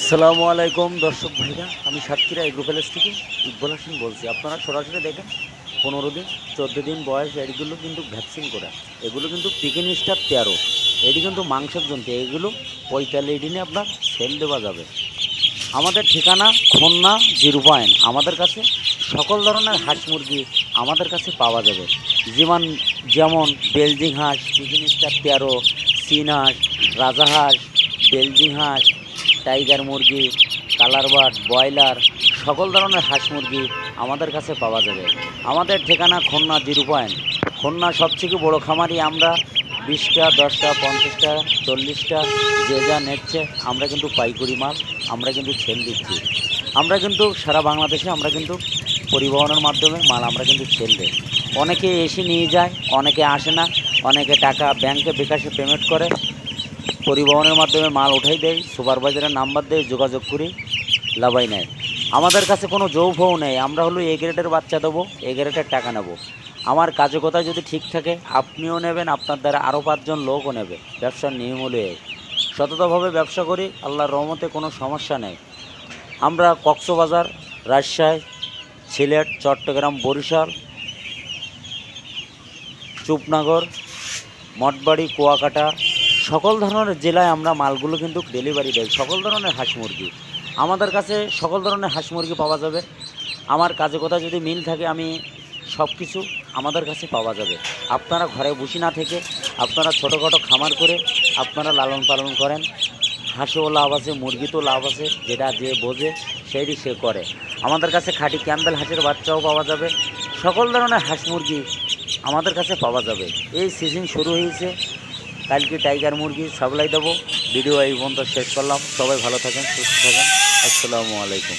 আসসালামু আলাইকুম দর্শক ভাইরা, আমি সাতক্ষীরা এগ্রো প্যালেস থেকে ইকবাল হোসেন বলছি। আপনারা সরাসরি দেখেন 15 দিন 14 দিন বয়স এগুলো কিন্তু ভ্যাকসিন করা, এগুলো কিন্তু পিকিং স্টার 13, এটি কিন্তু মাংসের জন্য, এগুলো 45 দিনে আপনার সেল দেওয়া যাবে। আমাদের ঠিকানা খুলনা 0 আমাদের কাছে সকল ধরনের হাঁস মুরগি আমাদের কাছে পাওয়া যাবে। যেমন যেমন বেলজিং হাঁস, পিকিং স্টার 13, চীন হাঁস, রাজাহাঁস, বেলজিং হাঁস, টাইগার মুরগি, কালার বার্ড, ব্রয়লার, সকল ধরনের হাঁস মুরগি আমাদের কাছে পাওয়া যাবে। আমাদের ঠিকানা খুলনা 0 খুলনা সবথেকে বড় খামারি আমরা। 20টা 10টা 50টা 40টা যে যা নিচ্ছে, আমরা কিন্তু পাইকারি মাল আমরা কিন্তু সেল দিচ্ছি। আমরা কিন্তু সারা বাংলাদেশে আমরা কিন্তু পরিবহনের মাধ্যমে মাল আমরা কিন্তু সেল দিই। অনেকে এসে নিয়ে যায়, অনেকে আসে না, অনেকে টাকা ব্যাংকে বিকাশে পেমেন্ট করে, পরিবহনের মাধ্যমে মাল উঠাই দেয়, সুপারভাইজারের নাম্বার দেয়, যোগাযোগ করি, লাভাই নেয়। আমাদের কাছে কোনো যৌফও নেই, আমরা হলো এ গ্রেডের বাচ্চা দেবো, এ গ্রেডের টাকা নেব। আমার কাজে কথায় যদি ঠিক থাকে, আপনিও নেবেন, আপনার দ্বারা আরও 5জন লোকও নেবে। ব্যবসার নিয়ম হলো এই, সততাভাবে ব্যবসা করি, আল্লাহর রহমতে কোনো সমস্যা নেই। আমরা কক্সবাজার, রাজশাহী, সিলেট, চট্টগ্রাম, বরিশাল, চুপনগর, মঠবাড়ি, কুয়াকাটা, সকল ধরনের জেলায় আমরা মালগুলো কিন্তু ডেলিভারি দেয়। সকল ধরনের হাঁস মুরগি আমাদের কাছে, সকল ধরনের হাঁস মুরগি পাওয়া যাবে। আমার কাজে কথা যদি মিল থাকে, আমি সব কিছু আমাদের কাছে পাওয়া যাবে। আপনারা ঘরে বসে না থেকে আপনারা ছোটোখাটো খামার করে আপনারা লালন পালন করেন। হাঁসেও লাভ আছে, মুরগিতেও লাভ আছে, যেটা যে বোঝে সেইটি সে করে। আমাদের কাছে খাঁটি ক্যাম্বেল হাঁসের বাচ্চাও পাওয়া যাবে। সকল ধরনের হাঁস মুরগি আমাদের কাছে পাওয়া যাবে। এই সিজন শুরু হয়েছে, কালকে টাইগার মুরগি সাপ্লাই দেবো। ভিডিও এই পর্যন্ত শেষ করলাম। সবাই ভালো থাকেন, সুস্থ থাকেন। আসসালামু আলাইকুম।